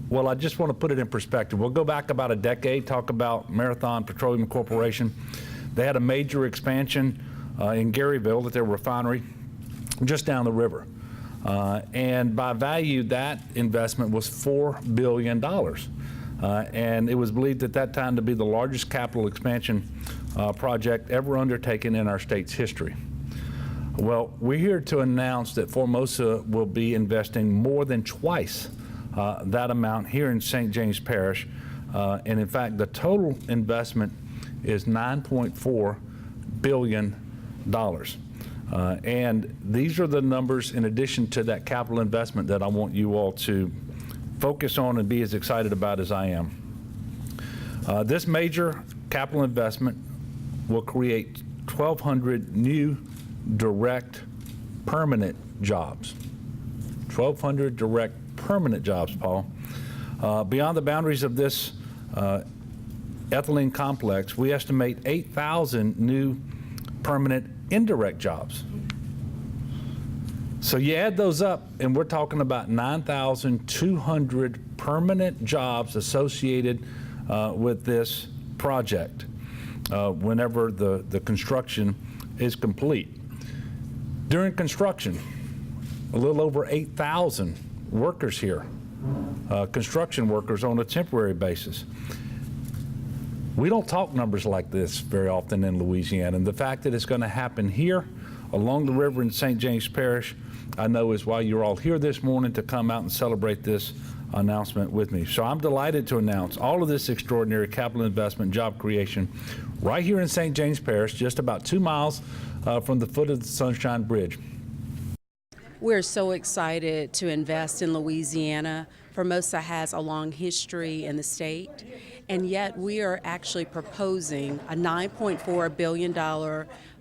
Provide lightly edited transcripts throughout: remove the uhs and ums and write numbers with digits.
Well, I just want to put it in perspective. We'll go back about a decade, talk about Marathon Petroleum Corporation. They had a major expansion in Garyville at their refinery just down the river. And by value, that investment was $4 billion. And it was believed at that time to be the largest capital expansion project ever undertaken in our state's history. Well, we're here to announce that Formosa will be investing more than twice that amount here in St. James Parish. And in fact, the total investment is $9.4 billion. And these are the numbers in addition to that capital investment that I want you all to focus on and be as excited about as I am. This major capital investment will create 1,200 new direct permanent jobs. 1,200 direct permanent jobs, Paul. Beyond the boundaries of this ethylene complex, we estimate 8,000 new permanent indirect jobs. So you add those up, and we're talking about 9,200 permanent jobs associated with this project whenever the construction is complete. During construction, a little over 8,000 workers here, construction workers on a temporary basis. We don't talk numbers like this very often in Louisiana, and the fact that it's going to happen here along the river in St. James Parish, I know is why you're all here this morning to come out and celebrate this announcement with me. So I'm delighted to announce all of this extraordinary capital investment, job creation right here in St. James Parish, just about 2 miles from the foot of the Sunshine Bridge. We're so excited to invest in Louisiana. Formosa has a long history in the state, and yet we are actually proposing a $9.4 billion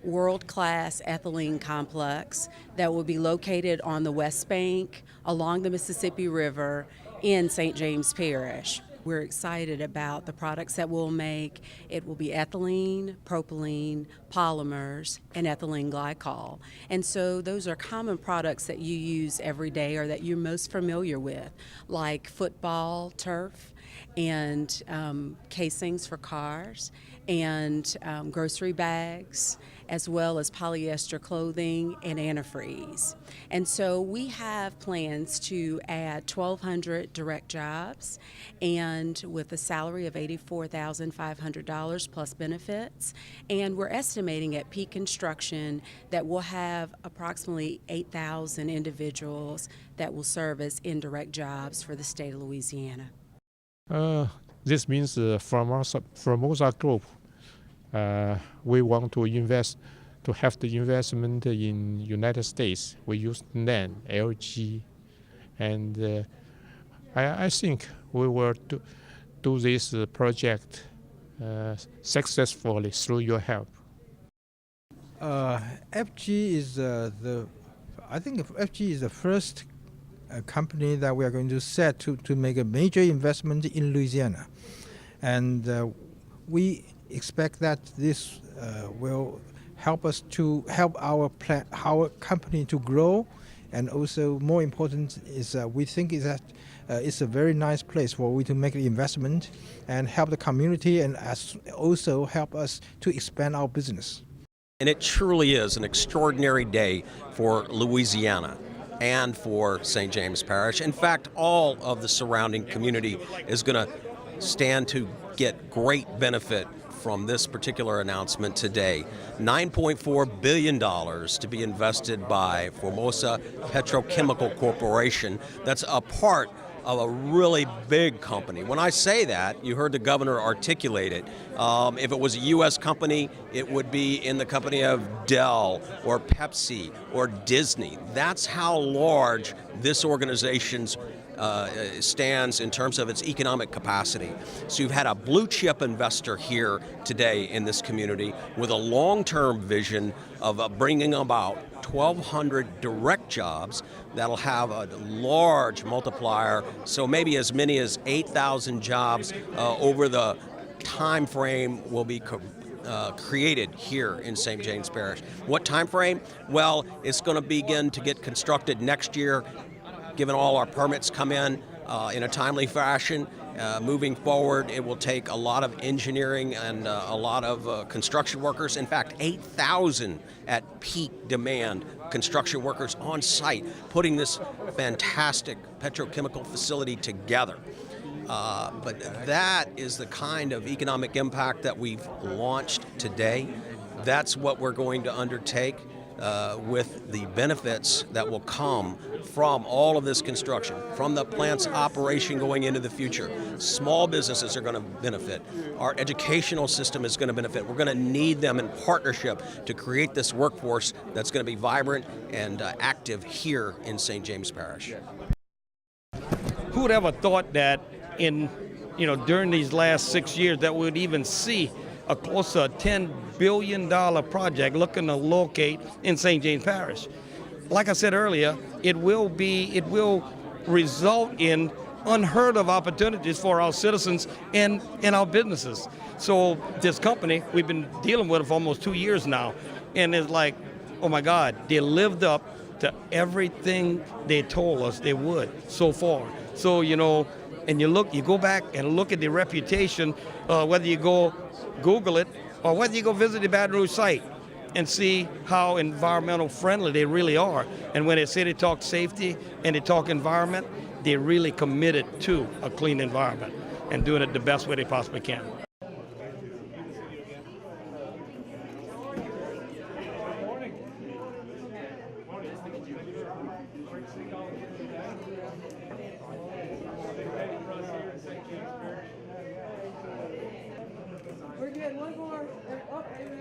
world-class ethylene complex that will be located on the West Bank along the Mississippi River in St. James Parish. We're excited about the products that we'll make. It will be ethylene, propylene, polymers, and ethylene glycol. And so those are common products that you use every day or that you're most familiar with, like football, turf, and casings for cars, and grocery bags, as well as polyester clothing and antifreeze. And so we have plans to add 1,200 direct jobs, and with a salary of $84,500 plus benefits. And we're estimating at peak construction that we'll have approximately 8,000 individuals that will serve as indirect jobs for the state of Louisiana. This means Formosa Group, we want to invest, to have the investment in United States. We use land, LG, and I think we will do this project successfully through your help. FG is I think FG is the first company that we are going to set to make a major investment in Louisiana, and we expect that this will help us to help our company to grow, and also more important is we think is that it's a very nice place for we to make the investment and help the community, and also help us to expand our business. And it truly is an extraordinary day for Louisiana and for St. James Parish. In fact, all of the surrounding community is going to stand to get great benefit from this particular announcement today. $9.4 billion to be invested by Formosa Petrochemical Corporation. That's a part of a really big company. When I say that, you heard the governor articulate it. If it was a U.S. company, it would be in the company of Dell or Pepsi or Disney. That's how large this organization's stands in terms of its economic capacity. So you've had a blue chip investor here today in this community with a long-term vision of bringing about 1,200 direct jobs that'll have a large multiplier, so maybe as many as 8,000 jobs over the time frame will be created here in St. James Parish. What time frame? Well, it's going to begin to get constructed next year, given all our permits come in, in a timely fashion. Moving forward, it will take a lot of engineering and a lot of construction workers. In fact, 8,000 at peak demand construction workers on site, putting this fantastic petrochemical facility together. But that is the kind of economic impact that we've launched today. That's what we're going to undertake with the benefits that will come from all of this construction, from the plant's operation going into the future. Small businesses are going to benefit. Our educational system is going to benefit. We're going to need them in partnership to create this workforce that's going to be vibrant and active here in St. James Parish. Who would ever thought that during these last 6 years that we would even see a close to $10 billion project looking to locate in St. James Parish. Like I said earlier, it will result in unheard of opportunities for our citizens and our businesses. So this company, we've been dealing with it for almost 2 years now, and it's like, oh my God, they lived up to everything they told us they would so far. So, and you go back and look at the reputation, whether you go Google it or whether you go visit the Baton Rouge site and see how environmental friendly they really are. And when they say they talk safety and they talk environment, they're really committed to a clean environment and doing it the best way they possibly can. We're getting one more. Okay.